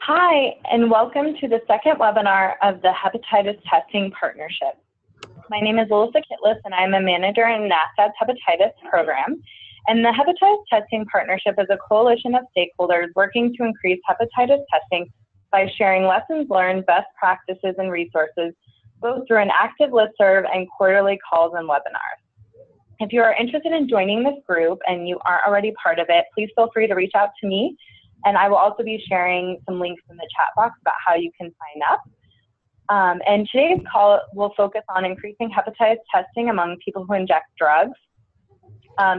Hi, and welcome to the second webinar of the Hepatitis Testing Partnership. My name is Alyssa Kitlis, and I'm a manager in NASA's Hepatitis program. And the Hepatitis Testing Partnership is a coalition of stakeholders working to increase hepatitis testing by sharing lessons learned, best practices, and resources, both through an active listserv and quarterly calls and webinars. If you are interested in joining this group and you aren't already part of it, please feel free to reach out to me. And I will also be sharing some links in the chat box about how you can sign up. And today's call will focus on increasing hepatitis testing among people who inject drugs.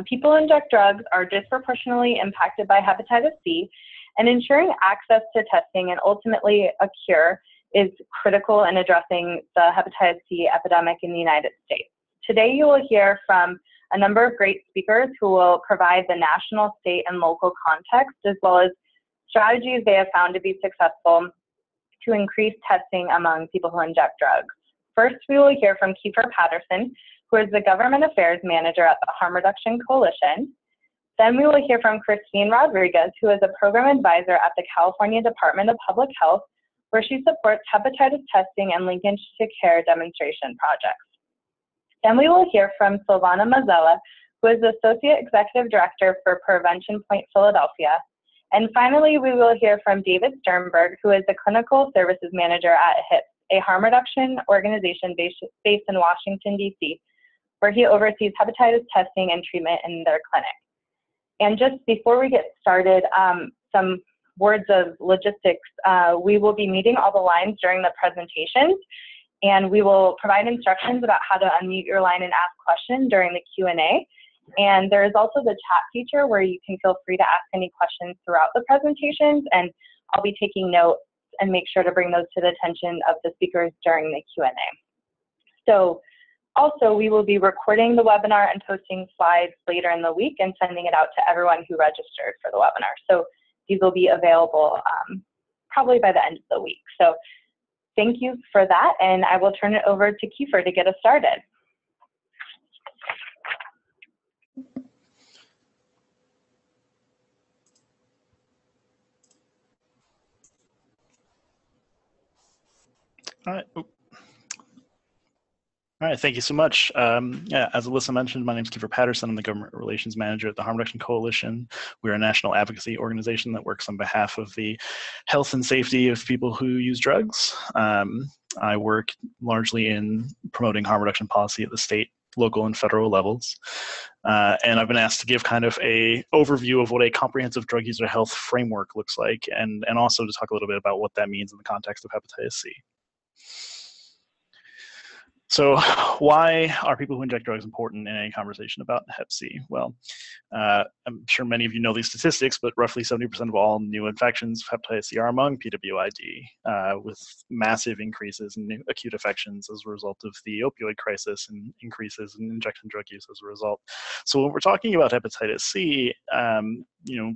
People who inject drugs are disproportionately impacted by hepatitis C, and ensuring access to testing and ultimately a cure is critical in addressing the hepatitis C epidemic in the United States. Today you will hear from a number of great speakers who will provide the national, state, and local context, as well as strategies they have found to be successful to increase testing among people who inject drugs. First, we will hear from Kiefer Patterson, who is the Government Affairs Manager at the Harm Reduction Coalition. Then we will hear from Christine Rodriguez, who is a Program Advisor at the California Department of Public Health, where she supports hepatitis testing and linkage to care demonstration projects. Then we will hear from Silvana Mazzella, who is the Associate Executive Director for Prevention Point Philadelphia. And finally, we will hear from David Sternberg, who is the Clinical Services Manager at HIPS, a harm reduction organization based in Washington, D.C., where he oversees hepatitis testing and treatment in their clinic. And just before we get started, some words of logistics. We will be muting all the lines during the presentations, and we will provide instructions about how to unmute your line and ask questions during the Q&A. And there is also the chat feature where you can feel free to ask any questions throughout the presentations, and I'll be taking notes and make sure to bring those to the attention of the speakers during the Q&A. So also, we will be recording the webinar and posting slides later in the week and sending it out to everyone who registered for the webinar. So these will be available probably by the end of the week. So thank you for that, and I will turn it over to Kiefer to get us started. All right. All right, thank you so much. Yeah, as Alyssa mentioned, my name is Kiefer Patterson. I'm the Government Relations Manager at the Harm Reduction Coalition. We're a national advocacy organization that works on behalf of the health and safety of people who use drugs. I work largely in promoting harm reduction policy at the state, local, and federal levels. And I've been asked to give kind of a overview of what a comprehensive drug user health framework looks like, and also to talk a little bit about what that means in the context of hepatitis C. So why are people who inject drugs important in a conversation about Hep C? Well, I'm sure many of you know these statistics, but roughly 70% of all new infections of hepatitis C are among PWID, with massive increases in new acute infections as a result of the opioid crisis and increases in injection drug use as a result. So when we're talking about hepatitis C, you know,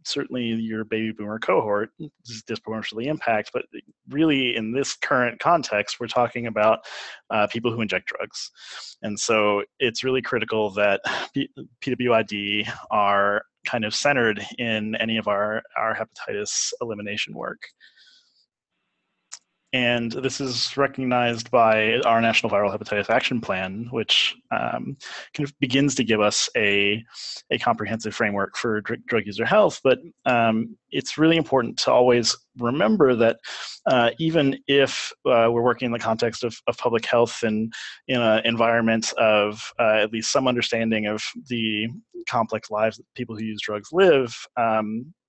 certainly your baby boomer cohort is disproportionately impacted, but really in this current context, we're talking about people who inject drugs. And so it's really critical that PWID are kind of centered in any of our hepatitis elimination work. And this is recognized by our National Viral Hepatitis Action Plan, which kind of begins to give us a comprehensive framework for drug user health. But it's really important to always remember that even if we're working in the context of public health and in an environment of at least some understanding of the complex lives that people who use drugs live,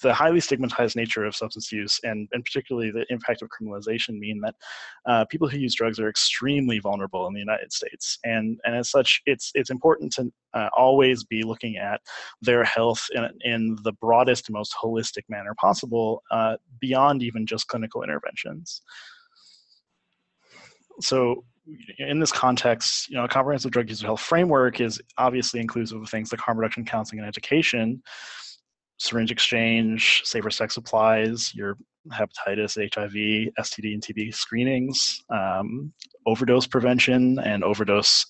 the highly stigmatized nature of substance use and particularly the impact of criminalization mean that people who use drugs are extremely vulnerable in the United States. And as such, it's important to always be looking at their health in the broadest and most holistic manner possible, beyond even just clinical interventions. So in this context, you know, a comprehensive drug user health framework is obviously inclusive of things like harm reduction, counseling, and education, syringe exchange, safer sex supplies, your hepatitis, HIV, STD, and TB screenings, overdose prevention and overdose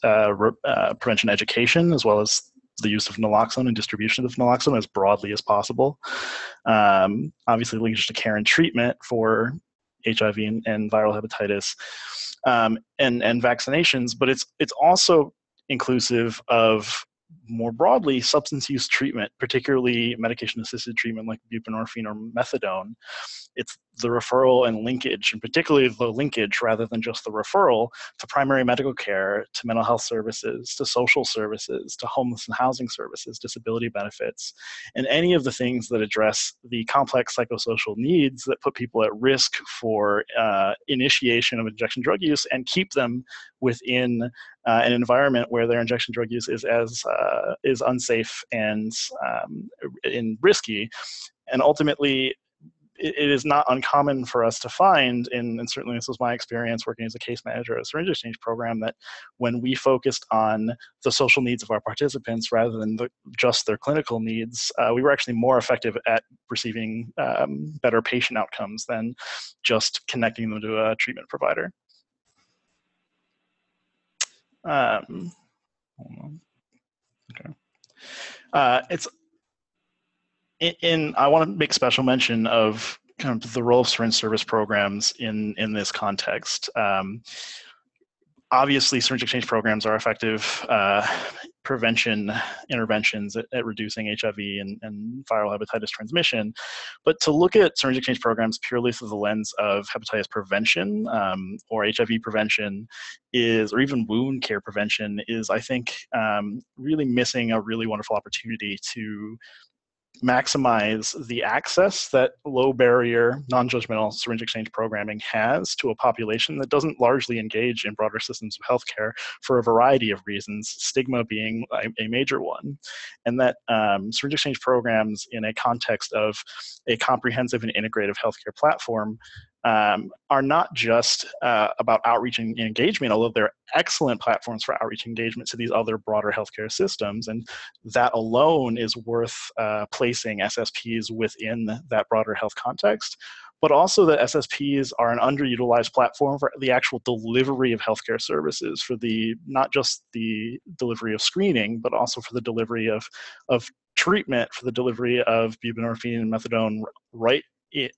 prevention education, as well as the use of naloxone and distribution of naloxone as broadly as possible. Obviously, linkage to care and treatment for HIV and viral hepatitis, and vaccinations, but it's also inclusive of, more broadly, substance use treatment, particularly medication-assisted treatment like buprenorphine or methadone. It's the referral and linkage, and particularly the linkage rather than just the referral, to primary medical care, to mental health services, to social services, to homeless and housing services, disability benefits, and any of the things that address the complex psychosocial needs that put people at risk for initiation of injection drug use and keep them within an environment where their injection drug use is unsafe and risky. And ultimately, it is not uncommon for us to find, and certainly this was my experience working as a case manager at a syringe exchange program, that when we focused on the social needs of our participants rather than just their clinical needs, we were actually more effective at receiving better patient outcomes than just connecting them to a treatment provider. Hold on. Okay. I want to make special mention of kind of the role of syringe service programs in this context. Obviously, syringe exchange programs are effective prevention interventions at reducing HIV and viral hepatitis transmission. But to look at syringe exchange programs purely through the lens of hepatitis prevention or HIV prevention or even wound care prevention is, I think, really missing a really wonderful opportunity to maximize the access that low barrier, non-judgmental syringe exchange programming has to a population that doesn't largely engage in broader systems of healthcare for a variety of reasons, stigma being a major one. And that syringe exchange programs in a context of a comprehensive and integrative healthcare platform are not just about outreach and engagement, although they're excellent platforms for outreach and engagement to these other broader healthcare systems. And that alone is worth placing SSPs within that broader health context. But also that SSPs are an underutilized platform for the actual delivery of healthcare services, for not just the delivery of screening, but also for the delivery of treatment, for the delivery of buprenorphine and methadone right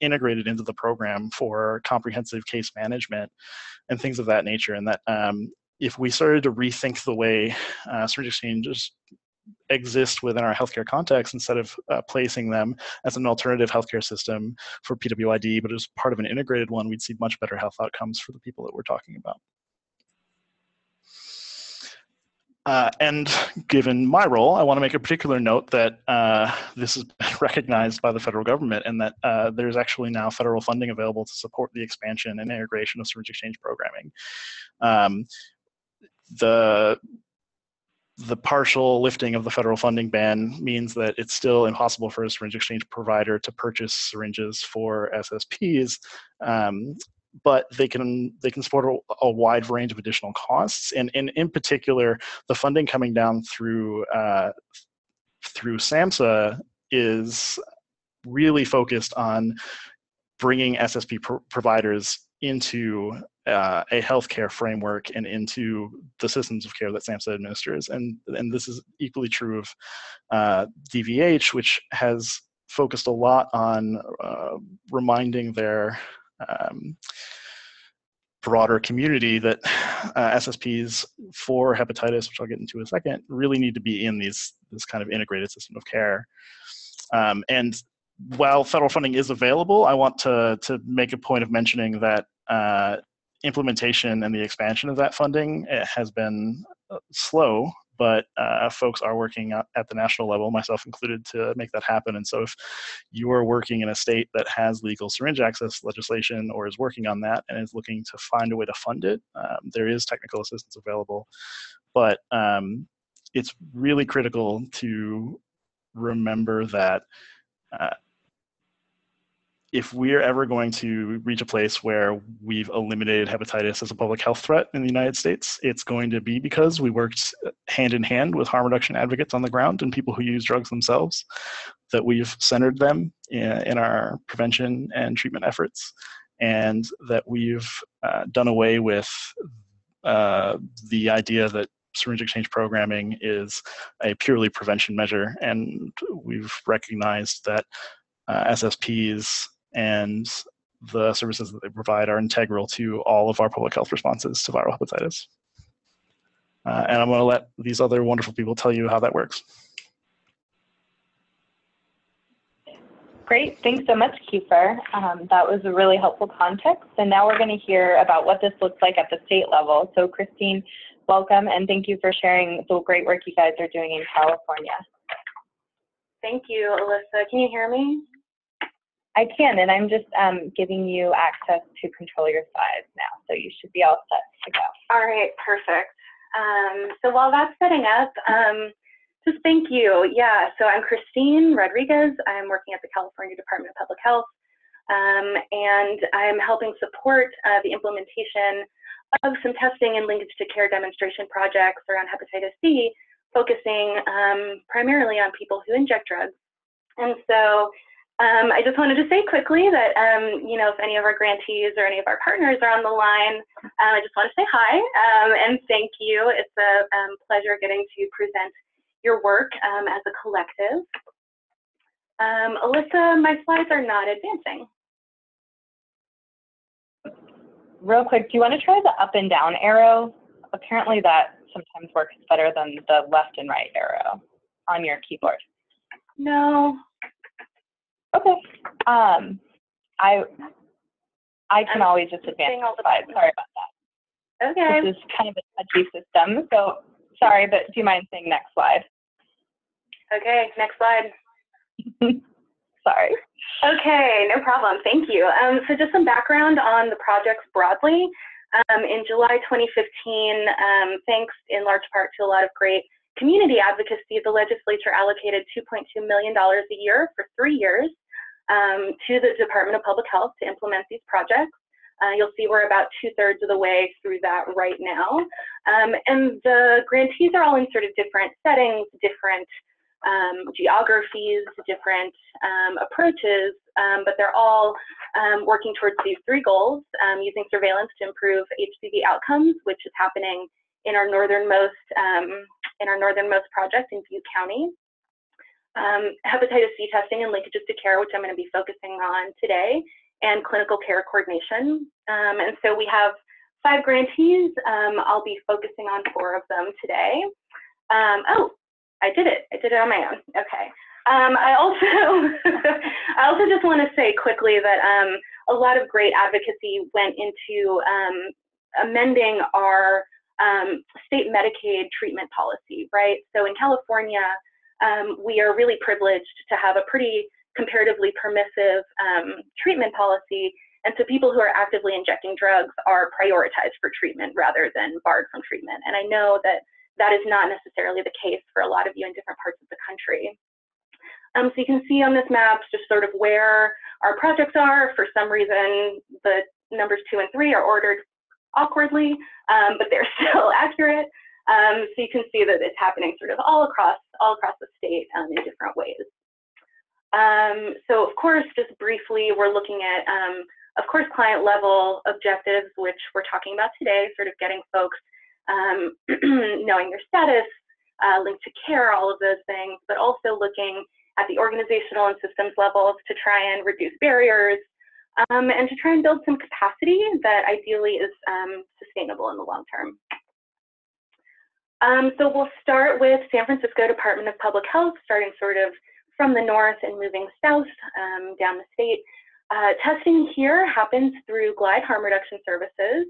integrated into the program for comprehensive case management and things of that nature. And that if we started to rethink the way syringe exchanges exist within our healthcare context, instead of placing them as an alternative healthcare system for PWID, but as part of an integrated one, we'd see much better health outcomes for the people that we're talking about. And given my role, I want to make a particular note that this is recognized by the federal government, and that there's actually now federal funding available to support the expansion and integration of syringe exchange programming. The partial lifting of the federal funding ban means that it's still impossible for a syringe exchange provider to purchase syringes for SSPs, but they can support a wide range of additional costs. And in particular, the funding coming down through SAMHSA is really focused on bringing SSP providers into a healthcare framework and into the systems of care that SAMHSA administers. And this is equally true of DVH, which has focused a lot on reminding their broader community that SSPs for hepatitis, which I'll get into in a second, really need to be in this kind of integrated system of care. And while federal funding is available, I want to make a point of mentioning that implementation and the expansion of that funding has been slow, but folks are working at the national level, myself included, to make that happen. And so if you are working in a state that has legal syringe access legislation or is working on that and is looking to find a way to fund it, there is technical assistance available. But it's really critical to remember that if we're ever going to reach a place where we've eliminated hepatitis as a public health threat in the United States, it's going to be because we worked hand in hand with harm reduction advocates on the ground and people who use drugs themselves, that we've centered them in our prevention and treatment efforts, and that we've done away with the idea that syringe exchange programming is a purely prevention measure, and we've recognized that SSPs and the services that they provide are integral to all of our public health responses to viral hepatitis. And I'm going to let these other wonderful people tell you how that works. Great, thanks so much, Kiefer. That was a really helpful context. And now we're going to hear about what this looks like at the state level. So Christine, welcome, and thank you for sharing the great work you guys are doing in California. Thank you, Alyssa. Can you hear me? I can, and I'm just giving you access to control your slides now, so you should be all set to go. All right, perfect. So while that's setting up, just thank you. Yeah, so I'm Christine Rodriguez. I'm working at the California Department of Public Health, and I'm helping support the implementation of some testing and linkage to care demonstration projects around hepatitis C, focusing primarily on people who inject drugs. And so I just wanted to say quickly that, you know, if any of our grantees or any of our partners are on the line, I just want to say hi and thank you. It's a pleasure getting to present your work as a collective. Alyssa, my slides are not advancing. Real quick, do you want to try the up and down arrow? Apparently that sometimes works better than the left and right arrow on your keyboard. No. Okay. I can always just advance the slides. Sorry about that. Okay. This is kind of a touchy system, so sorry, but do you mind saying next slide? Okay, next slide. Sorry. Okay, no problem. Thank you. So just some background on the projects broadly. In July 2015, thanks in large part to a lot of great community advocacy, the legislature allocated $2.2 million a year for 3 years to the Department of Public Health to implement these projects. You'll see we're about 2/3 of the way through that right now. And the grantees are all in sort of different settings, different geographies, different approaches, but they're all working towards these 3 goals, using surveillance to improve HCV outcomes, which is happening in our northernmost project in Butte County. Hepatitis C testing and linkages to care, which I'm going to be focusing on today, and clinical care coordination. And so we have 5 grantees. I'll be focusing on 4 of them today. Oh, I did it on my own. Okay. I also just want to say quickly that a lot of great advocacy went into amending our state Medicaid treatment policy, right? So in California, we are really privileged to have a pretty comparatively permissive treatment policy. And so people who are actively injecting drugs are prioritized for treatment rather than barred from treatment. And I know that that is not necessarily the case for a lot of you in different parts of the country. So you can see on this map just sort of where our projects are. For some reason, the numbers 2 and 3 are ordered awkwardly, but they're still accurate. So you can see that it's happening sort of all across the state in different ways. So of course, just briefly, we're looking at, of course, client level objectives, which we're talking about today, sort of getting folks knowing their status, linked to care, all of those things, but also looking at the organizational and systems levels to try and reduce barriers and to try and build some capacity that ideally is sustainable in the long term. So we'll start with San Francisco Department of Public Health, starting sort of from the north and moving south down the state. Testing here happens through Glide Harm Reduction Services,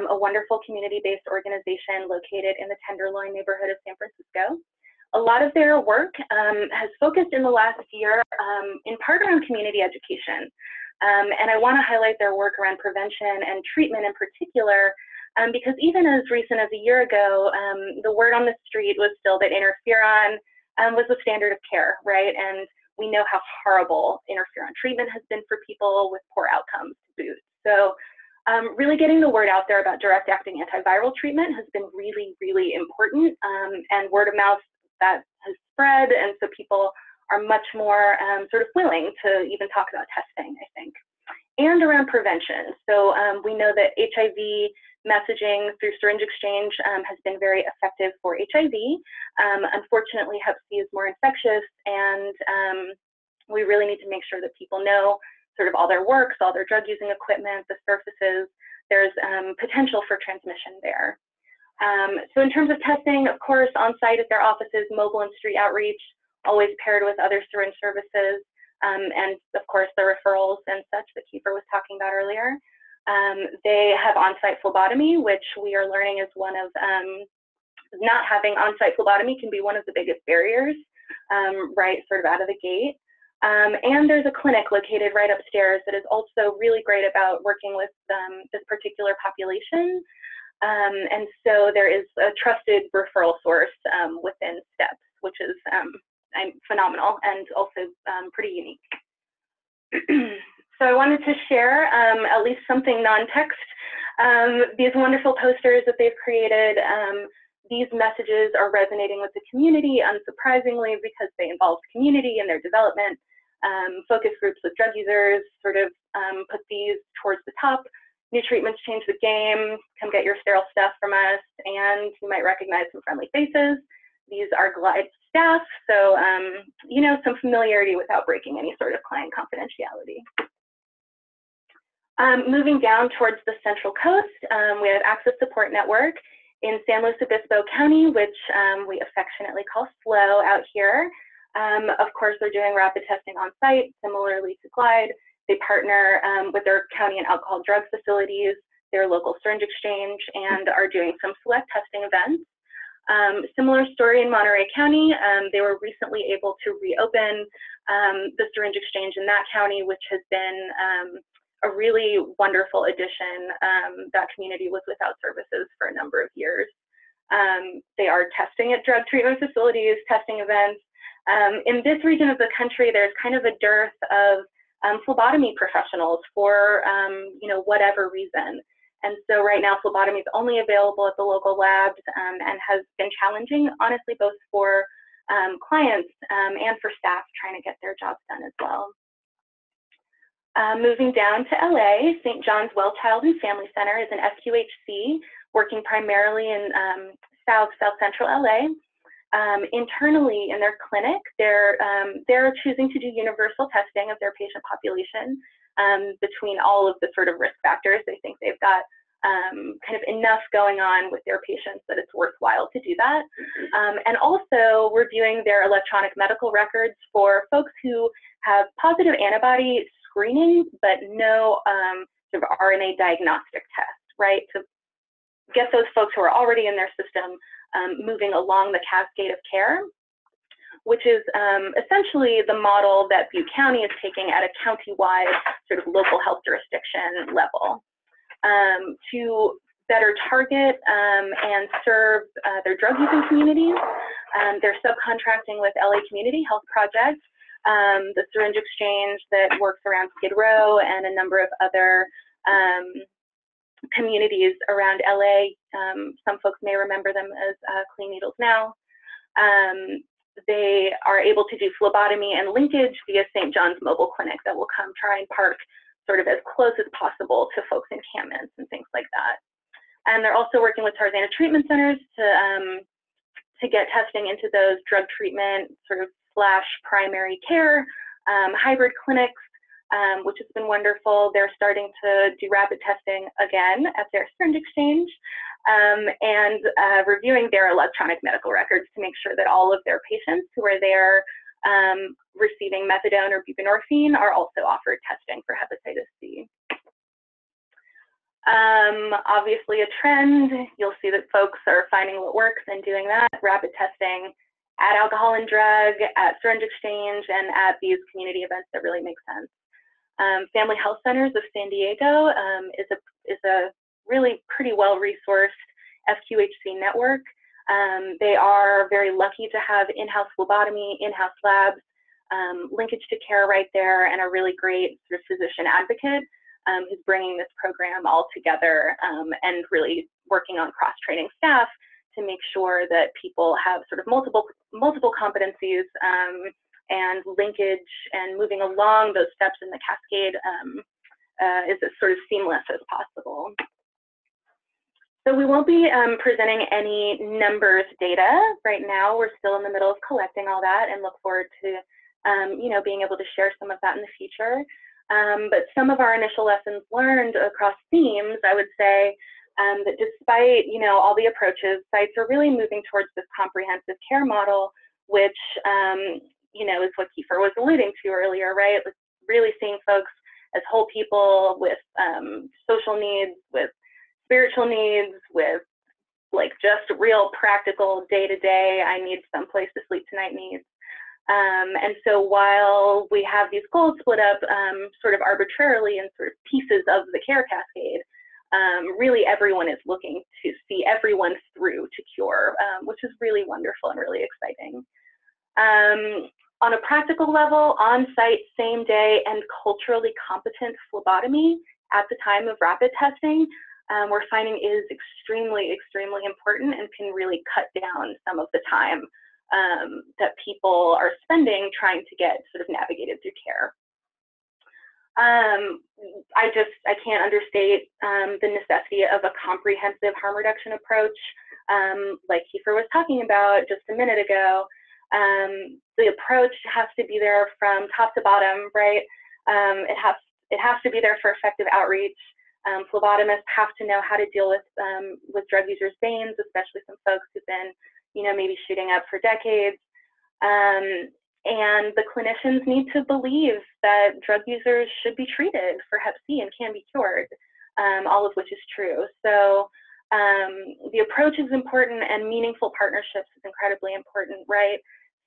a wonderful community-based organization located in the Tenderloin neighborhood of San Francisco. A lot of their work has focused in the last year in part around community education. And I want to highlight their work around prevention and treatment in particular, because even as recent as a year ago, the word on the street was still that interferon was the standard of care, right? And we know how horrible interferon treatment has been for people with poor outcomes to boot. So really getting the word out there about direct acting antiviral treatment has been really, really important, and word of mouth that has spread, and so people are much more sort of willing to even talk about testing, I think. and around prevention. So we know that HIV messaging through syringe exchange has been very effective for HIV. Unfortunately, Hep C is more infectious, and we really need to make sure that people know sort of all their works, all their drug using equipment, the surfaces. There's potential for transmission there. So in terms of testing, of course, on site at their offices, mobile and street outreach, always paired with other syringe services, and of course the referrals and such that Kiefer was talking about earlier. They have on-site phlebotomy, which we are learning is one of, not having on-site phlebotomy can be one of the biggest barriers, right, sort of out of the gate. And there's a clinic located right upstairs that is also really great about working with this particular population. And so there is a trusted referral source within STEPS, which is phenomenal and also pretty unique. So I wanted to share at least something non-text, these wonderful posters that they've created. These messages are resonating with the community, unsurprisingly, because they involve community in their development. Focus groups with drug users sort of put these towards the top. New treatments change the game. Come get your sterile stuff from us, and you might recognize some friendly faces. These are Glide staff, so you know, some familiarity without breaking any sort of client confidentiality. Moving down towards the Central Coast, we have Access Support Network in San Luis Obispo County, which we affectionately call SLOW out here. Of course, they're doing rapid testing on site, similarly to Glide. They partner with their county and alcohol drug facilities, their local syringe exchange, and are doing some select testing events. Similar story in Monterey County. They were recently able to reopen the syringe exchange in that county, which has been a really wonderful addition. That community was without services for a number of years. They are testing at drug treatment facilities, testing events. In this region of the country, there's kind of a dearth of phlebotomy professionals for you know, whatever reason. And so right now, phlebotomy is only available at the local labs and has been challenging, honestly, both for clients and for staff trying to get their jobs done as well. Moving down to LA, St. John's Well Child and Family Center is an SQHC working primarily in South Central LA. Internally in their clinic, they're choosing to do universal testing of their patient population between all of the sort of risk factors. They think they've got kind of enough going on with their patients that it's worthwhile to do that. And also reviewing their electronic medical records for folks who have positive antibody screening, but no sort of RNA diagnostic test, right? To get those folks who are already in their system moving along the cascade of care, which is essentially the model that Butte County is taking at a county-wide sort of local health jurisdiction level to better target and serve their drug-using communities. They're subcontracting with LA Community Health Project, the syringe exchange that works around Skid Row and a number of other communities around LA. Some folks may remember them as Clean Needles Now. They are able to do phlebotomy and linkage via St. John's Mobile Clinic that will come try and park sort of as close as possible to folks' encampments and things like that. And they're also working with Tarzana treatment centers to get testing into those drug treatment sort of / primary care hybrid clinics, which has been wonderful. They're starting to do rapid testing again at their syringe exchange and reviewing their electronic medical records to make sure that all of their patients who are there receiving methadone or buprenorphine are also offered testing for hepatitis C. Obviously a trend, you'll see that folks are finding what works and doing that, rapid testing at alcohol and drug, at syringe exchange, and at these community events that really make sense. Family Health Centers of San Diego is a really pretty well-resourced SQHC network. They are very lucky to have in-house phlebotomy, in-house labs, linkage to care right there, and a really great sort of physician advocate who's bringing this program all together and really working on cross-training staff to make sure that people have sort of multiple competencies and linkage and moving along those steps in the cascade is as sort of seamless as possible. So we won't be presenting any numbers data right now. We're still in the middle of collecting all that and look forward to being able to share some of that in the future. But some of our initial lessons learned across themes, I would say that despite all the approaches, sites are really moving towards this comprehensive care model, which is what Kiefer was alluding to earlier, right? Like really seeing folks as whole people with social needs, with spiritual needs, with like just real practical day-to-day, I need some place to sleep tonight needs. And so while we have these goals split up sort of arbitrarily in sort of pieces of the care cascade, really everyone is looking to see everyone through to cure, which is really wonderful and really exciting. On a practical level, on-site, same day, and culturally competent phlebotomy at the time of rapid testing, we're finding is extremely, extremely important and can really cut down some of the time that people are spending trying to get sort of navigated through care. I can't understate the necessity of a comprehensive harm reduction approach, like Kiefer was talking about just a minute ago. The approach has to be there from top to bottom, right? It has to be there for effective outreach. Phlebotomists have to know how to deal with drug users' veins, especially some folks who've been, maybe shooting up for decades. And the clinicians need to believe that drug users should be treated for Hep C and can be cured, all of which is true. So the approach is important, and meaningful partnerships is incredibly important, right?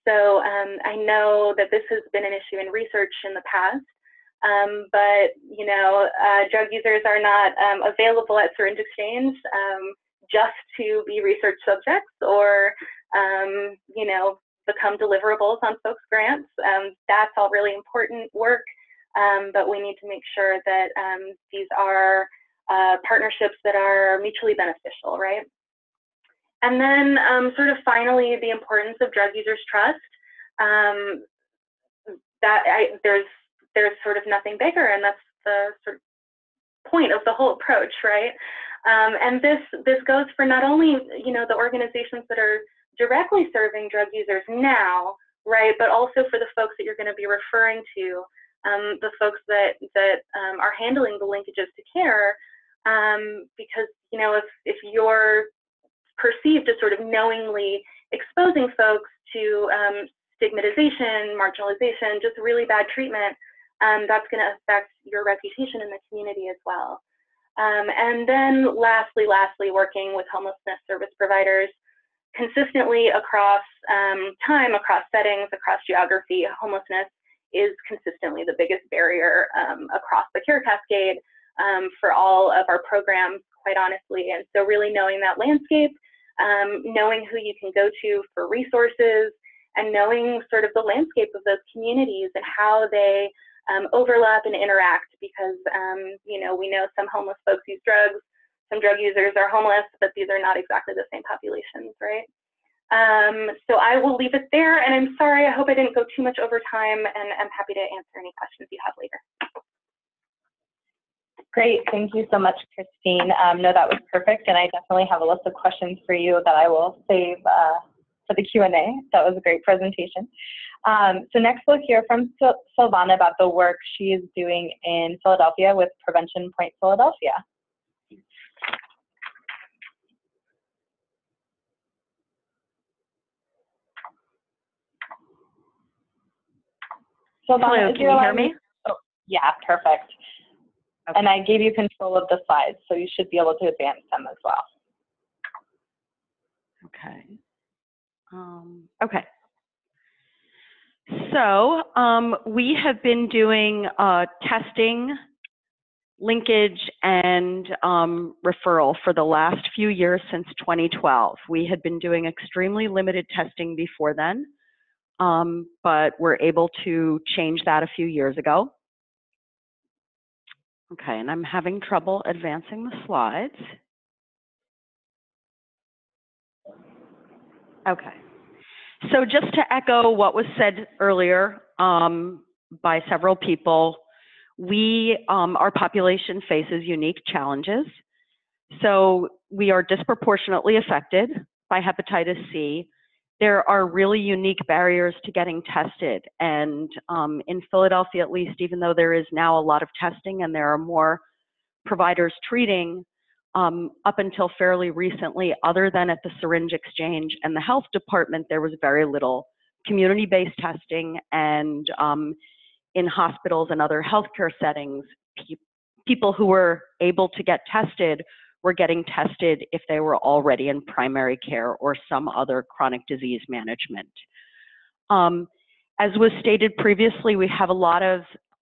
So I know that this has been an issue in research in the past, but drug users are not available at Syringe Exchange just to be research subjects or become deliverables on folks' grants. That's all really important work, but we need to make sure that these are partnerships that are mutually beneficial, right? And then sort of finally, the importance of drug users' trust. There's sort of nothing bigger, and that's the sort of point of the whole approach, right? And this goes for not only the organizations that are directly serving drug users now, right, but also for the folks that you're going to be referring to, the folks that are handling the linkages to care, because if you're perceived as sort of knowingly exposing folks to stigmatization, marginalization, just really bad treatment, that's going to affect your reputation in the community as well. And then lastly, working with homelessness service providers consistently across time, across settings, across geography. Homelessness is consistently the biggest barrier across the care cascade for all of our programs, quite honestly. And so really knowing that landscape, knowing who you can go to for resources, and knowing sort of the landscape of those communities and how they overlap and interact, because we know some homeless folks use drugs, some drug users are homeless, but these are not exactly the same populations, right? So I will leave it there, and I'm sorry, I hope I didn't go too much over time, and I'm happy to answer any questions you have later. Great, thank you so much, Christine. No, that was perfect, and I definitely have a list of questions for you that I will save for the Q&A. That was a great presentation. So next we'll hear from Silvana about the work she is doing in Philadelphia with Prevention Point Philadelphia. Silvana, can you hear me? Oh, yeah, perfect. Okay. And I gave you control of the slides, so you should be able to advance them as well. Okay. Okay. So we have been doing testing, linkage, and referral for the last few years since 2012. We had been doing extremely limited testing before then, but we're able to change that a few years ago. Okay, and I'm having trouble advancing the slides. Okay. So just to echo what was said earlier by several people, Our population faces unique challenges. So we are disproportionately affected by hepatitis C. There are really unique barriers to getting tested. And in Philadelphia, at least, even though there is now a lot of testing and there are more providers treating, up until fairly recently, other than at the Syringe Exchange and the health department, there was very little community-based testing, and in hospitals and other healthcare settings, people who were able to get tested were getting tested if they were already in primary care or some other chronic disease management. As was stated previously, we have a lot of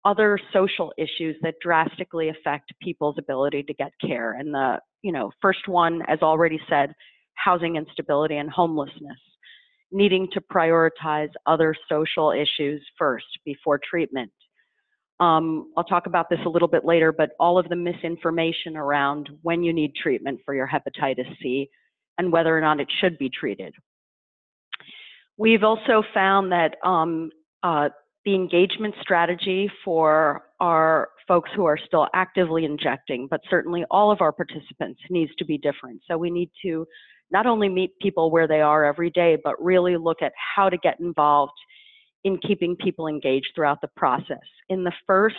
other social issues that drastically affect people's ability to get care. And the first one, as already said, housing instability and homelessness, needing to prioritize other social issues first before treatment. I'll talk about this a little bit later, but all of the misinformation around when you need treatment for your hepatitis C and whether or not it should be treated. We've also found that the engagement strategy for our folks who are still actively injecting, but certainly all of our participants, needs to be different. So we need to not only meet people where they are every day, but really look at how to get involved in keeping people engaged throughout the process. In the first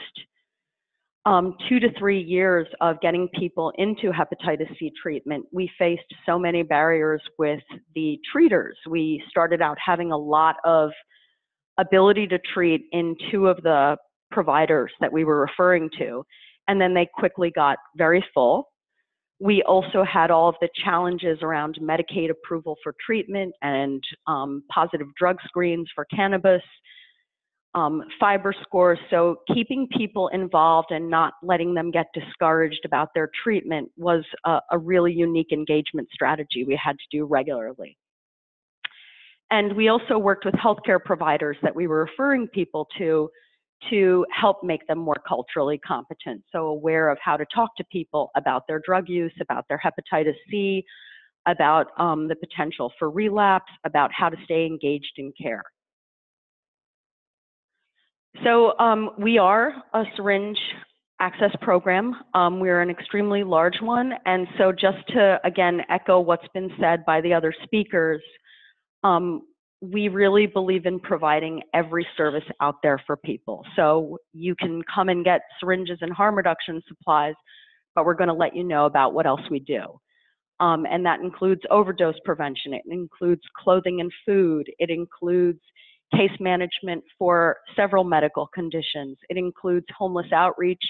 2 to 3 years of getting people into hepatitis C treatment, we faced so many barriers with the treaters. We started out having a lot of ability to treat in 2 of the providers that we were referring to, and then they quickly got very full. We also had all of the challenges around Medicaid approval for treatment and positive drug screens for cannabis, fiber scores. So keeping people involved and not letting them get discouraged about their treatment was a really unique engagement strategy we had to do regularly. And we also worked with healthcare providers that we were referring people to help make them more culturally competent, so aware of how to talk to people about their drug use, about their hepatitis C, about the potential for relapse, about how to stay engaged in care. So we are a Syringe Access program. We're an extremely large one, and so just to, again, echo what's been said by the other speakers, we really believe in providing every service out there for people. So you can come and get syringes and harm reduction supplies, but we're going to let you know about what else we do. And that includes overdose prevention. It includes clothing and food. It includes case management for several medical conditions. It includes homeless outreach.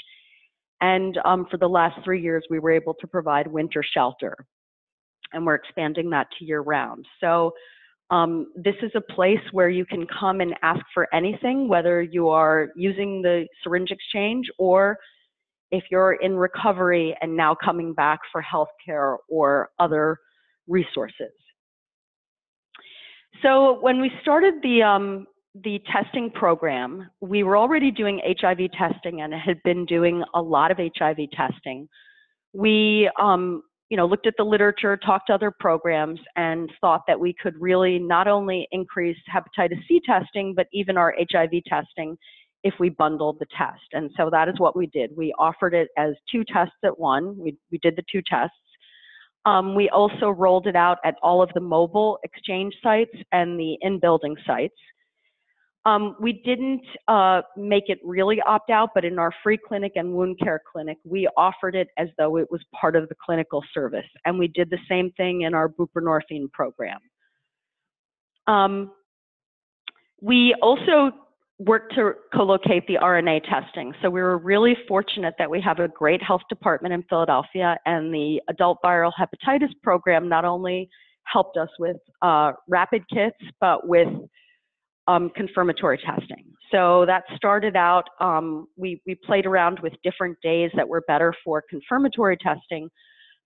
And for the last 3 years, we were able to provide winter shelter. And we're expanding that to year round. So this is a place where you can come and ask for anything, whether you are using the Syringe Exchange or if you're in recovery and now coming back for healthcare or other resources. So when we started the testing program, we were already doing HIV testing and had been doing a lot of HIV testing. We looked at the literature, talked to other programs, and thought that we could really not only increase hepatitis C testing, but even our HIV testing if we bundled the test. And so that is what we did. We offered it as 2 tests at one. We did the 2 tests. We also rolled it out at all of the mobile exchange sites and the in-building sites. We didn't make it really opt-out, but in our free clinic and wound care clinic, we offered it as though it was part of the clinical service. And we did the same thing in our buprenorphine program. We also worked to co-locate the RNA testing. So we were really fortunate that we have a great health department in Philadelphia, and the adult viral hepatitis program not only helped us with rapid kits, but with confirmatory testing. So that started out, we played around with different days that were better for confirmatory testing,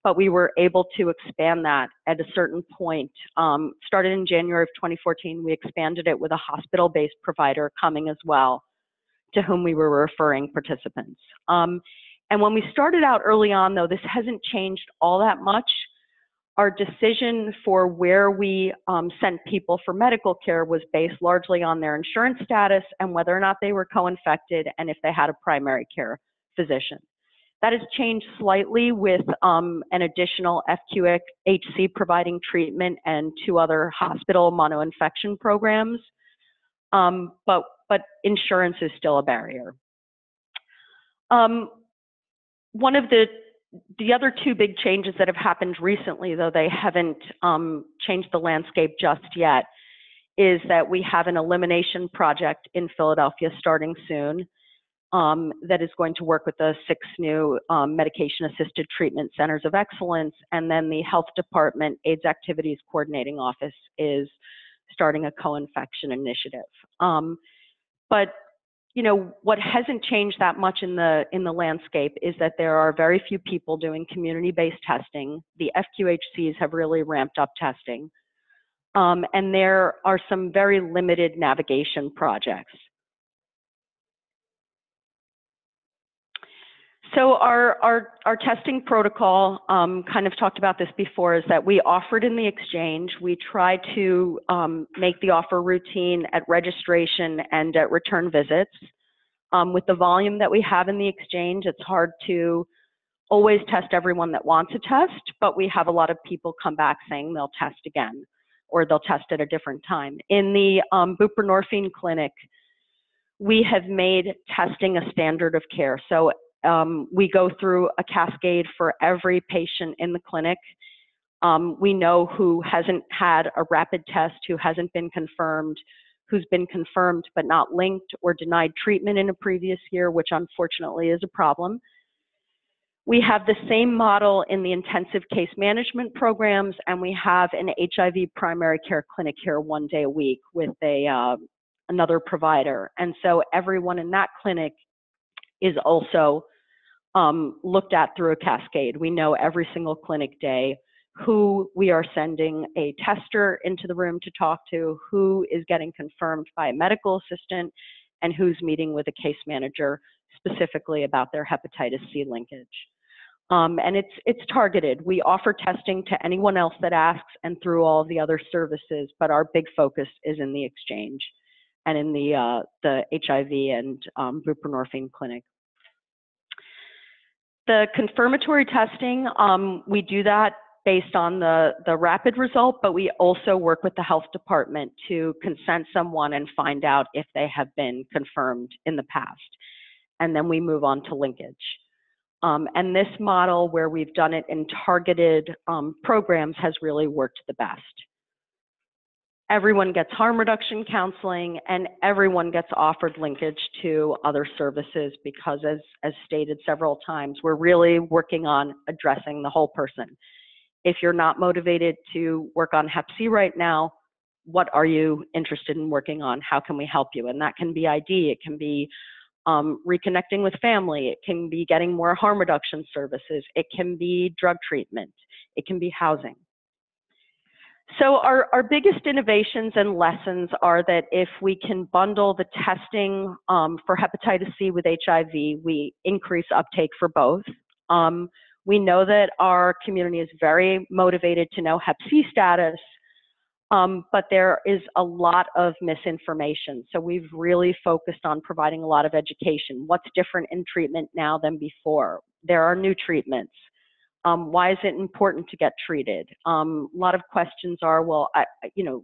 but we were able to expand that at a certain point. Started in January of 2014, we expanded it with a hospital-based provider coming as well, to whom we were referring participants. And when we started out early on, though, this hasn't changed all that much. our decision for where we sent people for medical care was based largely on their insurance status and whether or not they were co-infected and if they had a primary care physician. That has changed slightly with an additional FQHC providing treatment and 2 other hospital monoinfection programs, but insurance is still a barrier. One of the other 2 big changes that have happened recently, though they haven't changed the landscape just yet, is that we have an elimination project in Philadelphia starting soon that is going to work with the 6 new medication-assisted treatment centers of excellence, and then the health department AIDS activities coordinating office is starting a co-infection initiative. But you know, what hasn't changed that much in the landscape is that there are very few people doing community-based testing. The FQHCs have really ramped up testing. And there are some very limited navigation projects. So our testing protocol, kind of talked about this before, is that we offered in the exchange. We try to make the offer routine at registration and at return visits. With the volume that we have in the exchange, it's hard to always test everyone that wants a test, but we have a lot of people come back saying they'll test again, or they'll test at a different time. In the buprenorphine clinic, we have made testing a standard of care. So we go through a cascade for every patient in the clinic. We know who hasn't had a rapid test, who hasn't been confirmed, who's been confirmed but not linked or denied treatment in a previous year, which unfortunately is a problem. We have the same model in the intensive case management programs, and we have an HIV primary care clinic here 1 day a week with another provider. And so everyone in that clinic is also looked at through a cascade. We know every single clinic day who we are sending a tester into the room to talk to, who is getting confirmed by a medical assistant, and who's meeting with a case manager specifically about their hepatitis C linkage. And it's targeted. We offer testing to anyone else that asks and through all of the other services, but our big focus is in the exchange and in the HIV and buprenorphine clinic. The confirmatory testing, we do that based on the rapid result, but we also work with the health department to consent someone and find out if they have been confirmed in the past. And then we move on to linkage. And this model, where we've done it in targeted programs, has really worked the best. Everyone gets harm reduction counseling, and everyone gets offered linkage to other services because, as stated several times, we're really working on addressing the whole person. If you're not motivated to work on Hep C right now, what are you interested in working on? How can we help you? And that can be ID, it can be reconnecting with family, it can be getting more harm reduction services, it can be drug treatment, it can be housing. So our biggest innovations and lessons are that if we can bundle the testing for hepatitis C with HIV, we increase uptake for both. We know that our community is very motivated to know Hep C status, but there is a lot of misinformation. So we've really focused on providing a lot of education. What's different in treatment now than before? There are new treatments. Why is it important to get treated? A lot of questions are, well,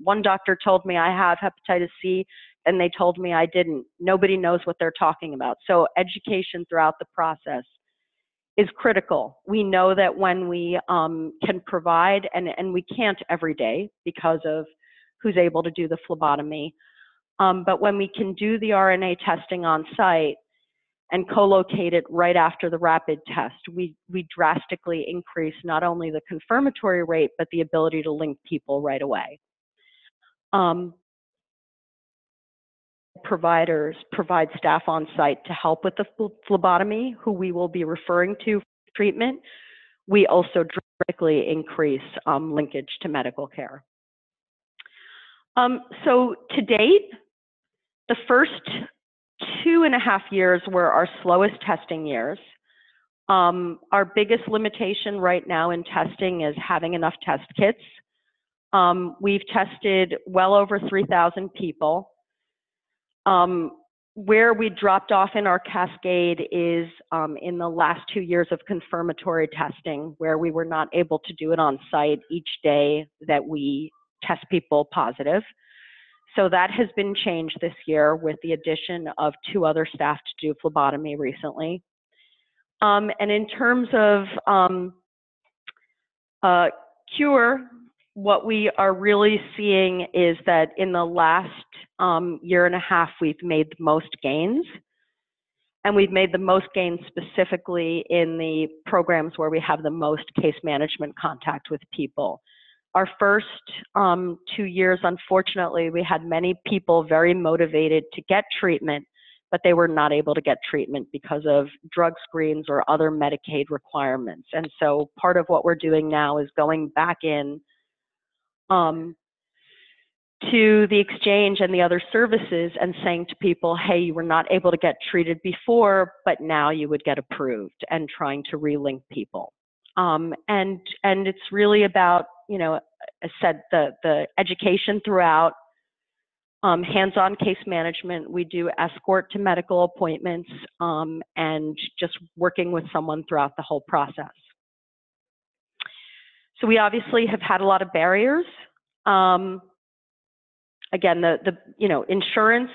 one doctor told me I have hepatitis C, and they told me I didn't. Nobody knows what they're talking about. So education throughout the process is critical. We know that when we can provide, and we can't every day because of who's able to do the phlebotomy, but when we can do the RNA testing on site and co-locate it right after the rapid test, we drastically increase not only the confirmatory rate, but the ability to link people right away. Providers provide staff on site to help with the phlebotomy, who we will be referring to for treatment. We also drastically increase linkage to medical care. So to date, the first 2.5 years were our slowest testing years. Our biggest limitation right now in testing is having enough test kits. We've tested well over 3,000 people. Where we dropped off in our cascade is in the last 2 years of confirmatory testing, where we were not able to do it on site each day that we test people positive. So that has been changed this year with the addition of 2 other staff to do phlebotomy recently. And in terms of cure, what we are really seeing is that in the last year and a half, we've made the most gains. And we've made the most gains specifically in the programs where we have the most case management contact with people. Our first 2 years, unfortunately, we had many people very motivated to get treatment, but they were not able to get treatment because of drug screens or other Medicaid requirements. And so part of what we're doing now is going back in to the exchange and the other services and saying to people, hey, you were not able to get treated before, but now you would get approved, and trying to relink people. And it's really about, you know, I said the education throughout, hands-on case management. We do escort to medical appointments, and just working with someone throughout the whole process. So we obviously have had a lot of barriers. Again, you know, insurance,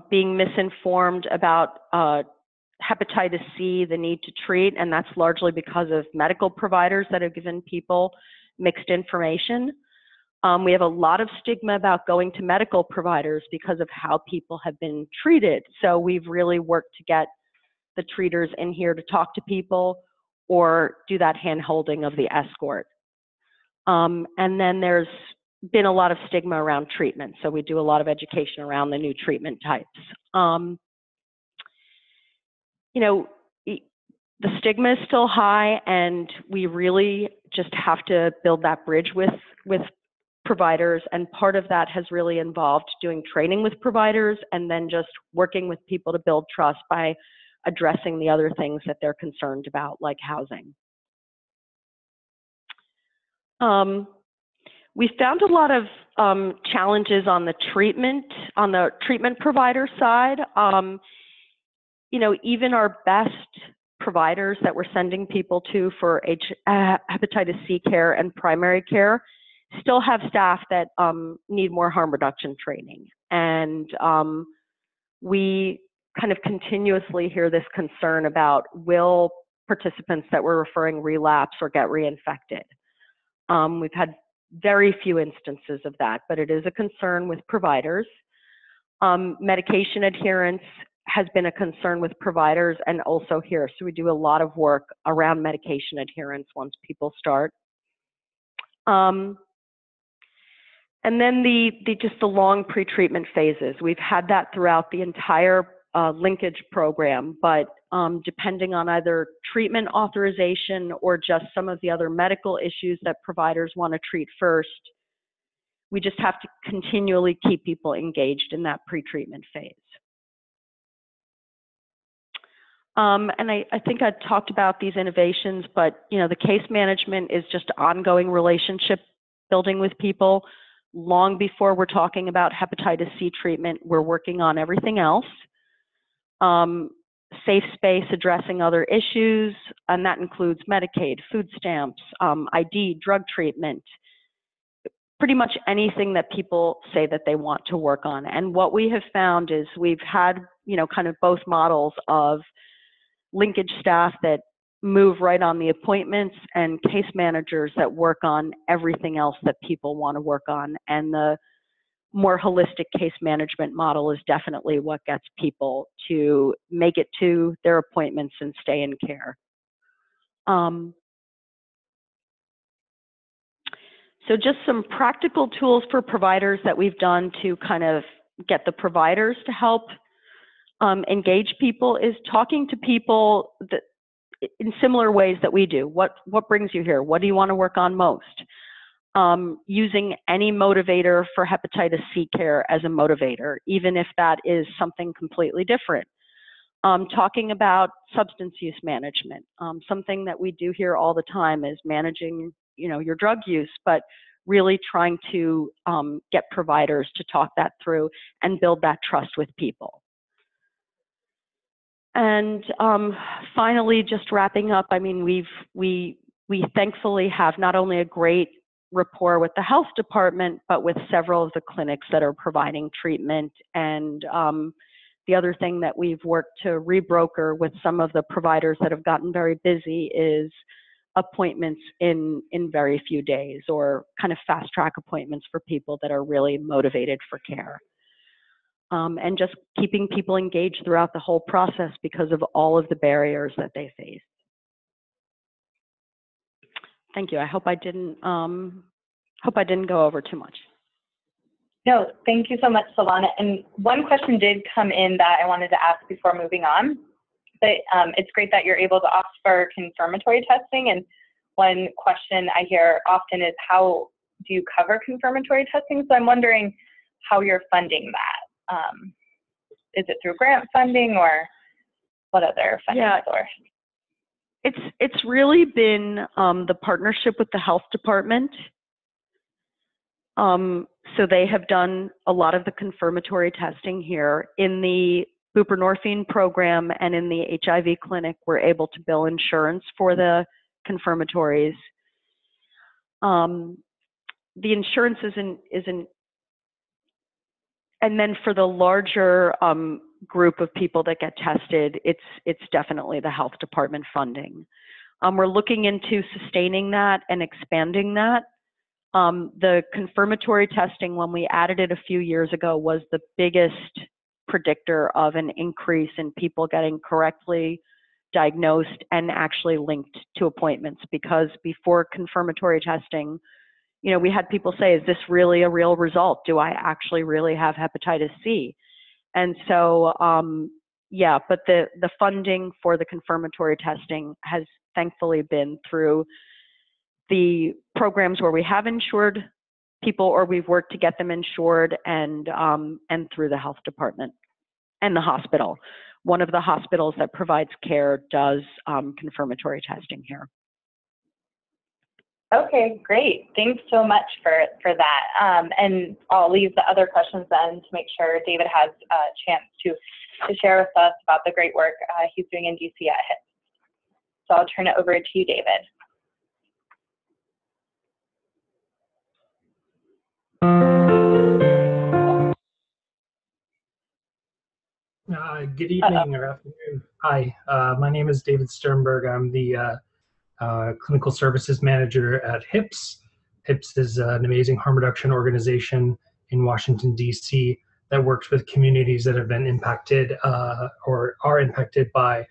being misinformed about hepatitis C, the need to treat, and that's largely because of medical providers that have given people mixed information. We have a lot of stigma about going to medical providers because of how people have been treated. So we've really worked to get the treaters in here to talk to people or do that hand-holding of the escort. And then there's been a lot of stigma around treatment. So we do a lot of education around the new treatment types. You know, the stigma is still high, and we really just have to build that bridge with providers. And part of that has really involved doing training with providers and then just working with people to build trust by addressing the other things that they're concerned about, like housing. We found a lot of challenges on the treatment provider side. You know, even our best providers that we're sending people to for hepatitis C care and primary care still have staff that need more harm reduction training. And we kind of continuously hear this concern about, will participants that we're referring relapse or get reinfected? We've had very few instances of that, but it is a concern with providers. Medication adherence has been a concern with providers and also here. So we do a lot of work around medication adherence once people start. And then just the long pre-treatment phases. We've had that throughout the entire linkage program, but depending on either treatment authorization or just some of the other medical issues that providers want to treat first, we just have to continually keep people engaged in that pre-treatment phase. And I think I talked about these innovations, but you know, the case management is just ongoing relationship building with people. Long before we're talking about hepatitis C treatment, we're working on everything else. Safe space addressing other issues, and that includes Medicaid, food stamps, ID, drug treatment, pretty much anything that people say that they want to work on. And what we have found is we've had, you know, kind of both models of linkage staff that move right on the appointments and case managers that work on everything else that people want to work on. And the more holistic case management model is definitely what gets people to make it to their appointments and stay in care. So just some practical tools for providers that we've done to kind of get the providers to help engage people is talking to people that, in similar ways that we do. What brings you here? What do you want to work on most? Using any motivator for hepatitis C care as a motivator, even if that is something completely different. talking about substance use management. Something that we do here all the time is managing, your drug use, but really trying to get providers to talk that through and build that trust with people. And finally, just wrapping up, I mean, we thankfully have not only a great rapport with the health department, but with several of the clinics that are providing treatment. And the other thing that we've worked to rebroker with some of the providers that have gotten very busy is appointments in very few days, or kind of fast track appointments for people that are really motivated for care. And just keeping people engaged throughout the whole process because of all of the barriers that they face. Thank you. I hope I didn't go over too much. No, thank you so much, Silvana. And one question did come in that I wanted to ask before moving on. But it's great that you're able to offer confirmatory testing. And one question I hear often is, how do you cover confirmatory testing? So I'm wondering how you're funding that. Is it through grant funding, or what other funding source? It's really been the partnership with the health department. So they have done a lot of the confirmatory testing here. In the buprenorphine program and in the HIV clinic, we're able to bill insurance for the confirmatories. The insurance isn't, and then for the larger group of people that get tested, it's definitely the health department funding. We're looking into sustaining that and expanding that. The confirmatory testing, when we added it a few years ago, was the biggest predictor of an increase in people getting correctly diagnosed and actually linked to appointments. Because before confirmatory testing, we had people say, is this really a real result? Do I actually really have hepatitis C? And so, but the funding for the confirmatory testing has thankfully been through the programs where we have insured people, or we've worked to get them insured, and through the health department and the hospital. One of the hospitals that provides care does confirmatory testing here. Okay, great. Thanks so much for that. And I'll leave the other questions then to make sure David has a chance to share with us about the great work he's doing in DC at HIPS. So I'll turn it over to you, David. Good evening or afternoon. Hi, my name is David Sternberg. I'm the Clinical Services Manager at HIPS. HIPS is an amazing harm reduction organization in Washington, D.C. that works with communities that have been impacted or are impacted by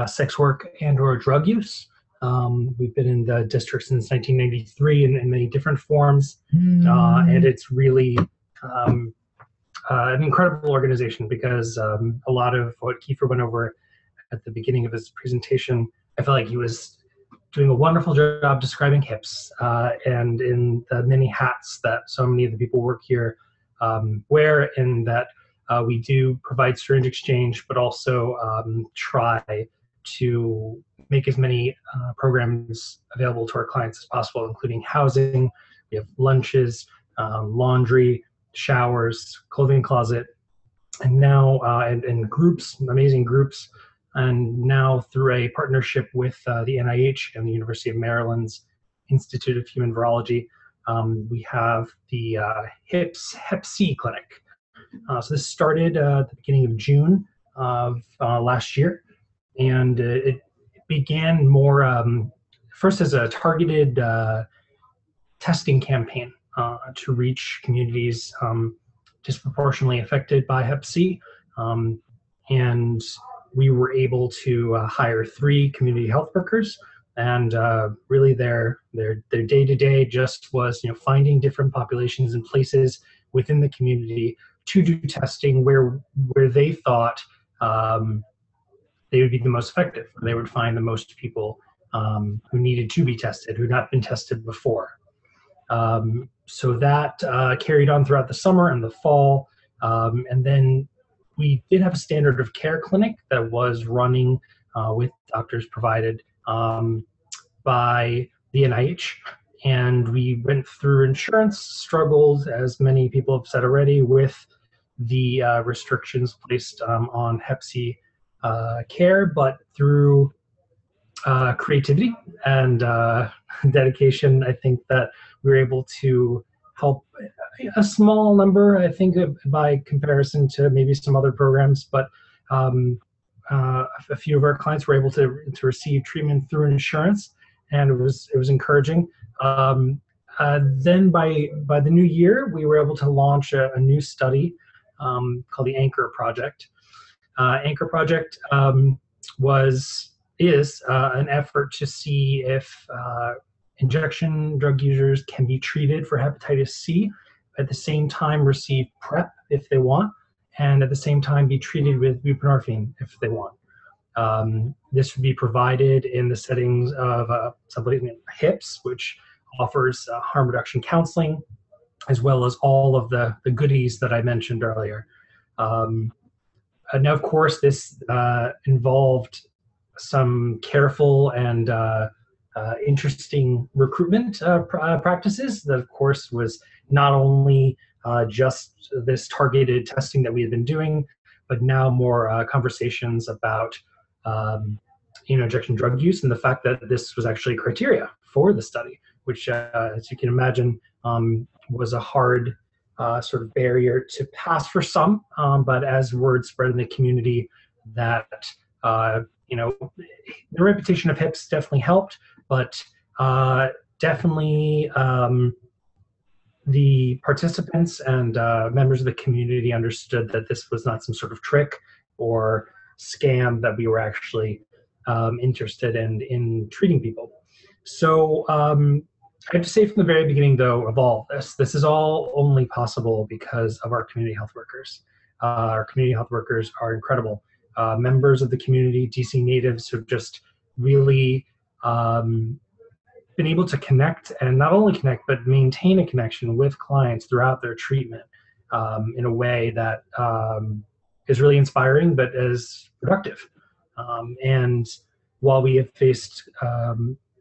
sex work and or drug use. We've been in the district since 1993 in many different forms, and it's really an incredible organization because a lot of what Kiefer went over at the beginning of his presentation, I felt like he was doing a wonderful job describing HIPS and in the many hats that so many of the people work here wear, in that we do provide syringe exchange, but also try to make as many programs available to our clients as possible, including housing. We have lunches, laundry, showers, clothing closet, and now and groups, amazing groups. And now through a partnership with the NIH and the University of Maryland's Institute of Human Virology, we have the HIPS Hep C clinic. So this started at the beginning of June of last year, and it began more first as a targeted testing campaign to reach communities disproportionately affected by Hep C. And we were able to hire 3 community health workers, and really their day-to-day just was finding different populations and places within the community to do testing where they thought they would be the most effective. They would find the most people who needed to be tested, who had not been tested before. So that carried on throughout the summer and the fall, and then we did have a standard of care clinic that was running with doctors provided by the NIH. And we went through insurance struggles, as many people have said already, with the restrictions placed on Hep C care, but through creativity and dedication, I think that we were able to help a small number, I think, by comparison to maybe some other programs, but a few of our clients were able to receive treatment through insurance, and it was encouraging. Then by the new year, we were able to launch a new study called the Anchor Project. Anchor Project is an effort to see if injection drug users can be treated for hepatitis C, at the same time receive PrEP if they want, and at the same time be treated with buprenorphine if they want. This would be provided in the settings of something like HIPS, which offers harm reduction counseling, as well as all of the goodies that I mentioned earlier. Now, of course, this involved some careful and interesting recruitment practices. That, of course, was not only just this targeted testing that we had been doing, but now more conversations about injection drug use, and the fact that this was actually criteria for the study, which, as you can imagine, was a hard sort of barrier to pass for some. But as word spread in the community that the reputation of HIPS definitely helped, but definitely the participants and members of the community understood that this was not some sort of trick or scam, that we were actually interested in treating people. So I have to say from the very beginning, though, of all this is all only possible because of our community health workers. Our community health workers are incredible. Members of the community, DC natives, who have just really been able to connect, and not only connect, but maintain a connection with clients throughout their treatment in a way that is really inspiring, but is productive. And while we have faced,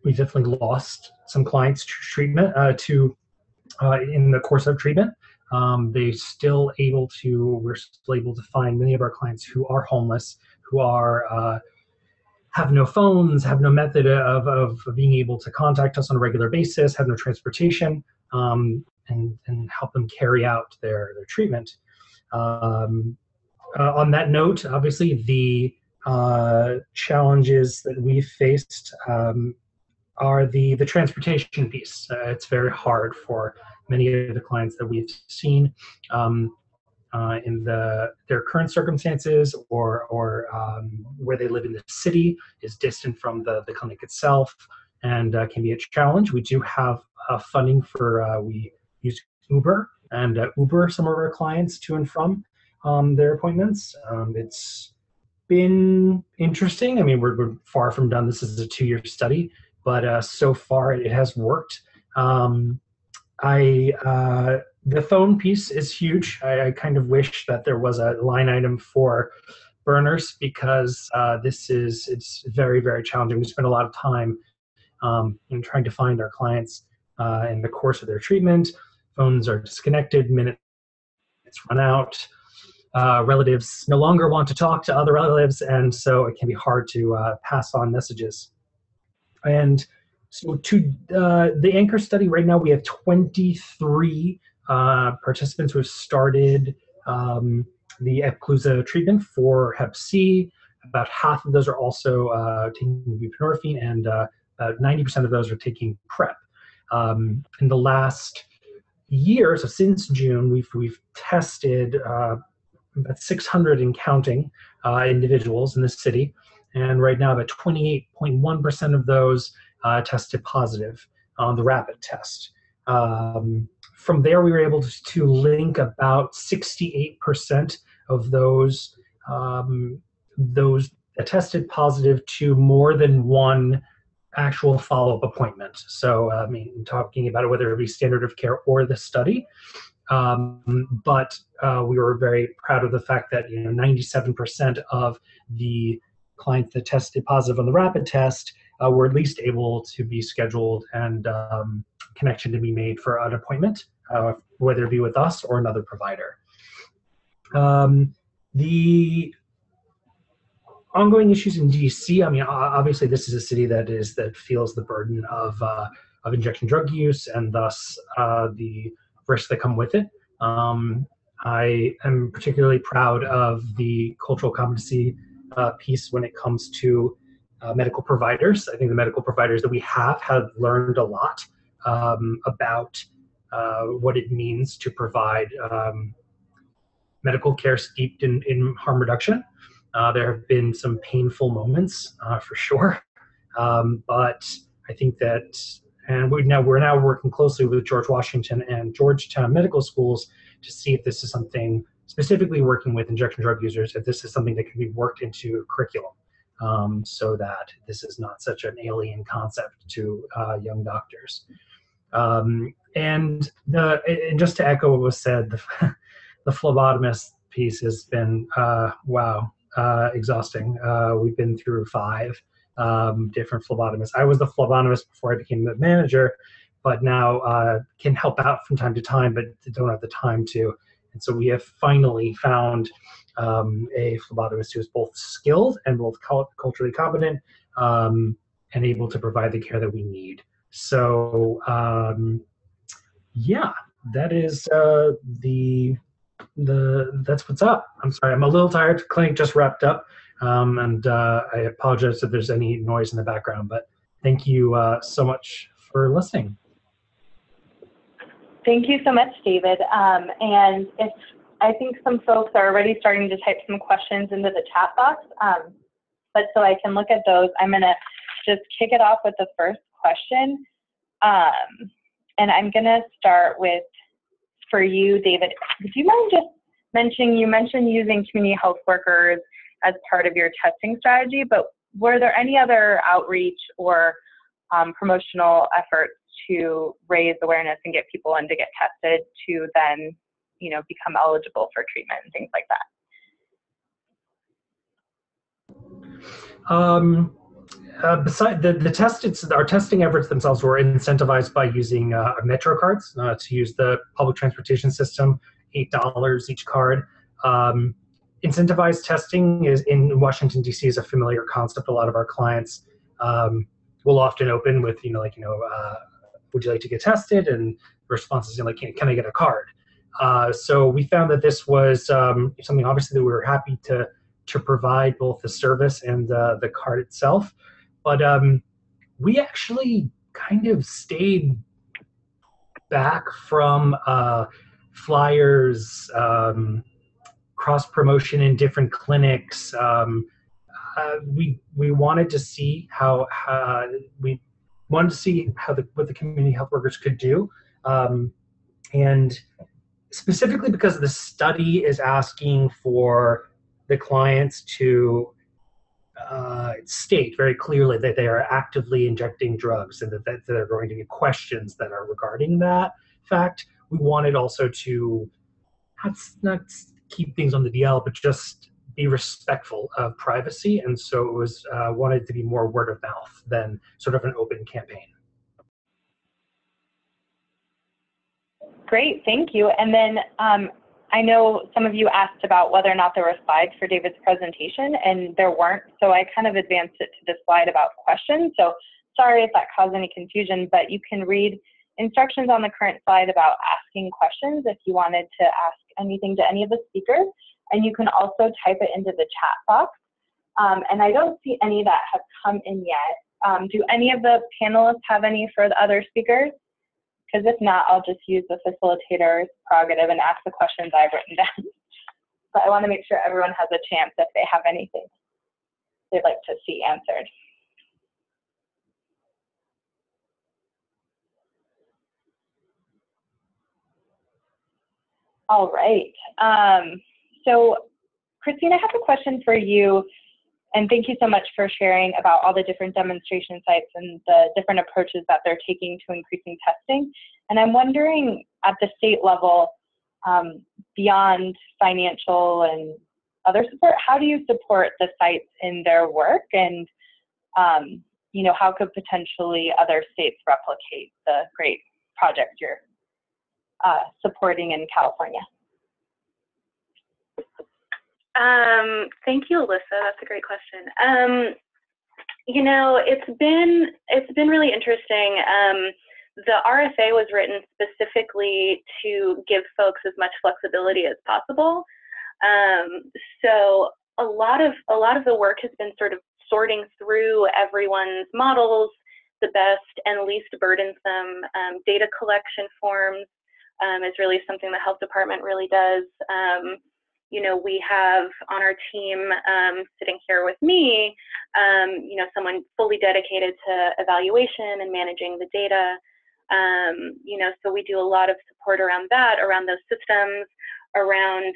we definitely lost some clients to treatment in the course of treatment. We're still able to find many of our clients who are homeless, who are have no phones, have no method of being able to contact us on a regular basis, have no transportation, and help them carry out their treatment. On that note, obviously the challenges that we've faced are the transportation piece. It's very hard for many of the clients that we've seen in their current circumstances, or where they live in the city is distant from the clinic itself, and can be a challenge. We do have funding for, we use Uber, and Uber some of our clients to and from their appointments. It's been interesting. I mean, we're far from done. This is a 2-year study, but so far it has worked. The phone piece is huge. I kind of wish that there was a line item for burners, because it's very, very challenging. We spend a lot of time in trying to find our clients in the course of their treatment. Phones are disconnected, minutes run out. Relatives no longer want to talk to other relatives, and so it can be hard to pass on messages. And so to the Anchor study, right now we have 23 participants who have started the Epclusa treatment for Hep C. About half of those are also taking buprenorphine, and about 90% of those are taking PrEP. In the last year, so since June, we've tested about 600 and counting individuals in this city, and right now about 28.1% of those tested positive on the rapid test. From there, we were able to link about 68% of those tested positive to more than one actual follow-up appointment. So, I mean, talking about it, whether it be standard of care or the study. But we were very proud of the fact that 97% of the clients that tested positive on the rapid test were at least able to be scheduled and connection to be made for an appointment, whether it be with us or another provider. The ongoing issues in DC, I mean, obviously this is a city that feels the burden of injection drug use and thus the risks that come with it. I am particularly proud of the cultural competency piece when it comes to medical providers. I think the medical providers that we have learned a lot about what it means to provide medical care steeped in harm reduction. There have been some painful moments for sure, but I think that, and we're now working closely with George Washington and Georgetown medical schools to see if this is something, specifically working with injection drug users, if this is something that can be worked into curriculum, so that this is not such an alien concept to young doctors. And just to echo what was said, the phlebotomist piece has been exhausting. We've been through 5 different phlebotomists. I was the phlebotomist before I became the manager, but now can help out from time to time, but don't have the time to. And so we have finally found a phlebotomist who is both skilled and both culturally competent and able to provide the care that we need. So yeah, that is that's what's up. I'm sorry, I'm a little tired. Clinic just wrapped up, and I apologize if there's any noise in the background, but thank you so much for listening. Thank you so much, David. And I think some folks are already starting to type some questions into the chat box, but so I can look at those, I'm gonna just kick it off with the first question. And I'm gonna start with, for you, David, would you mind just mentioning, you mentioned using community health workers as part of your testing strategy, but were there any other outreach or promotional efforts to raise awareness and get people in to get tested to then, become eligible for treatment and things like that? Besides the test, our testing efforts themselves were incentivized by using Metro cards to use the public transportation system, $8 each card. Incentivized testing is in Washington, D.C. is a familiar concept. A lot of our clients will often open with, would you like to get tested? And the response is, can I get a card? So we found that this was something obviously that we were happy to provide both the service and the card itself. But we actually kind of stayed back from flyers, cross-promotion in different clinics. We wanted to see what the community health workers could do. And specifically because the study is asking for the clients to state very clearly that they are actively injecting drugs and that there are going to be questions that are regarding that fact. We wanted also to not keep things on the DL, but just be respectful of privacy. And so it was wanted to be more word of mouth than sort of an open campaign. Great, thank you. And then I know some of you asked about whether or not there were slides for David's presentation, and there weren't, so I kind of advanced it to the slide about questions. So sorry if that caused any confusion, but you can read instructions on the current slide about asking questions if you wanted to ask anything to any of the speakers, and you can also type it into the chat box. And I don't see any that have come in yet. Do any of the panelists have any for the other speakers? Because if not, I'll just use the facilitator's prerogative and ask the questions I've written down. But I want to make sure everyone has a chance if they have anything they'd like to see answered. All right. So Christine, I have a question for you. And thank you so much for sharing about all the different demonstration sites and the different approaches that they're taking to increasing testing. And I'm wondering, at the state level, beyond financial and other support, how do you support the sites in their work, and you know, how could potentially other states replicate the great project you're supporting in California? Thank you, Alyssa. That's a great question. You know, it's been really interesting. The RFA was written specifically to give folks as much flexibility as possible. So a lot of the work has been sort of sorting through everyone's models, the best and least burdensome data collection forms is really something the health department really does. You know, we have on our team sitting here with me, you know, someone fully dedicated to evaluation and managing the data. You know, so we do a lot of support around that, around those systems, around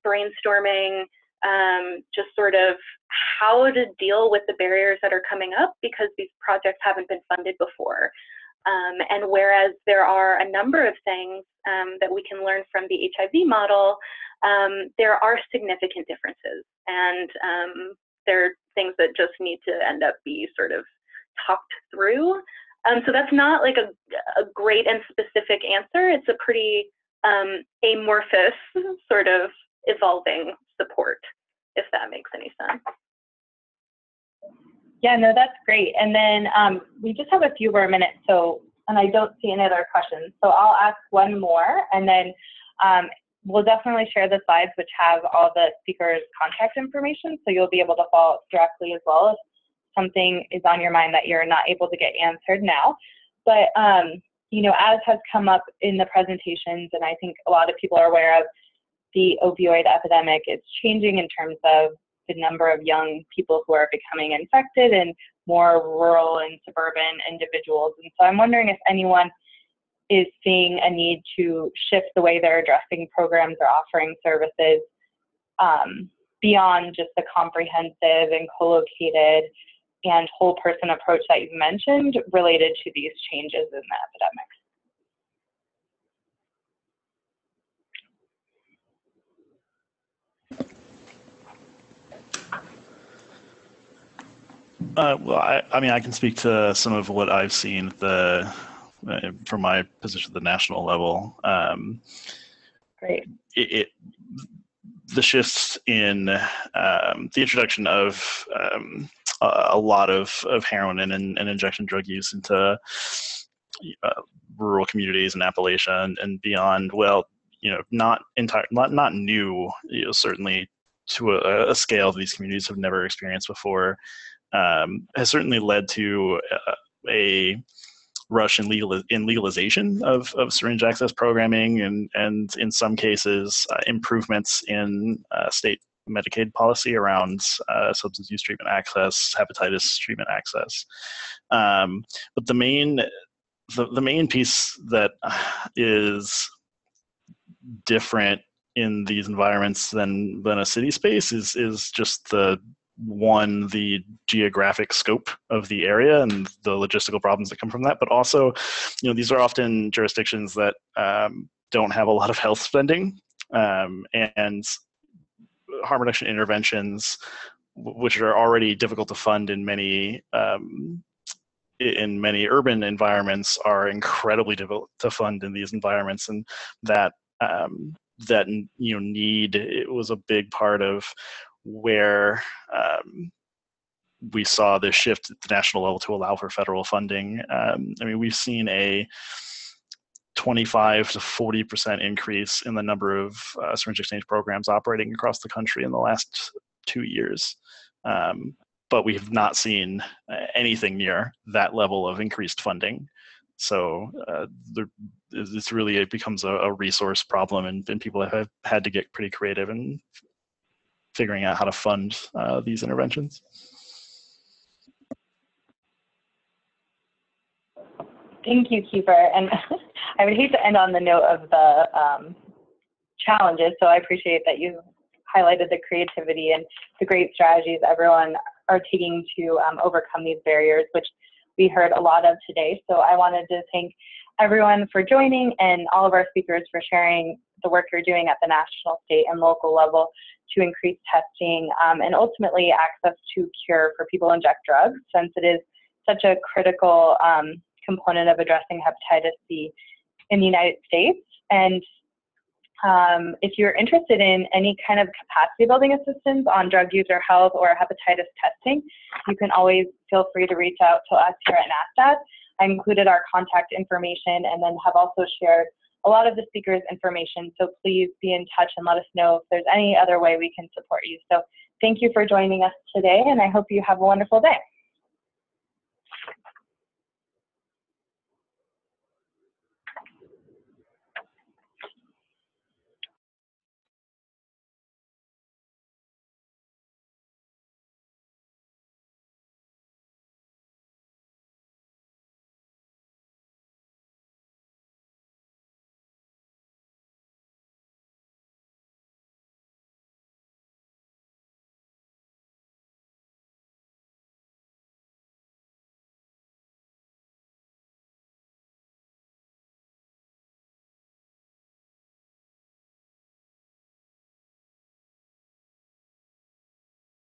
brainstorming, just sort of how to deal with the barriers that are coming up because these projects haven't been funded before. And whereas there are a number of things that we can learn from the HIV model, there are significant differences, and there are things that just need to end up be sort of talked through. So that's not like a great and specific answer. It's a pretty amorphous sort of evolving support, if that makes any sense. Yeah, no, that's great. And then we just have a few more minutes, and I don't see any other questions. So I'll ask one more, and then we'll definitely share the slides which have all the speakers' contact information, so you'll be able to follow up directly as well if something is on your mind that you're not able to get answered now. But, you know, as has come up in the presentations, and I think a lot of people are aware of, the opioid epidemic is changing in terms of the number of young people who are becoming infected and more rural and suburban individuals. And so I'm wondering if anyone is seeing a need to shift the way they're addressing programs or offering services beyond just the comprehensive and co-located and whole person approach that you've mentioned related to these changes in the epidemic. Well, I mean, I can speak to some of what I've seen from my position at the national level. Great. The shifts in the introduction of a lot of heroin and injection drug use into rural communities in Appalachia and beyond. Well, you know, not new. You know, certainly to a scale these communities have never experienced before. Has certainly led to a rush in legalization of syringe access programming and in some cases improvements in state Medicaid policy around substance use treatment access, hepatitis treatment access. But the main piece that is different in these environments than a city space is just the geographic scope of the area and the logistical problems that come from that, but also, you know, these are often jurisdictions that don't have a lot of health spending, and harm reduction interventions, which are already difficult to fund in many urban environments, are incredibly difficult to fund in these environments, and that need, it was a big part of where we saw this shift at the national level to allow for federal funding. I mean, we've seen a 25 to 40% increase in the number of syringe exchange programs operating across the country in the last 2 years. But we have not seen anything near that level of increased funding. So it becomes a resource problem, and people have had to get pretty creative in figuring out how to fund these interventions. Thank you, Kiefer. And I would hate to end on the note of the challenges, so I appreciate that you highlighted the creativity and the great strategies everyone are taking to overcome these barriers, which we heard a lot of today. So I wanted to thank everyone for joining and all of our speakers for sharing the work you're doing at the national, state, and local level to increase testing and ultimately access to cure for people who inject drugs, since it is such a critical component of addressing hepatitis C in the United States. And if you're interested in any kind of capacity building assistance on drug user health or hepatitis testing, you can always feel free to reach out to us here at NASDAQ. I included our contact information and then have also shared a lot of the speakers' information, so please be in touch and let us know if there's any other way we can support you. So thank you for joining us today, and I hope you have a wonderful day.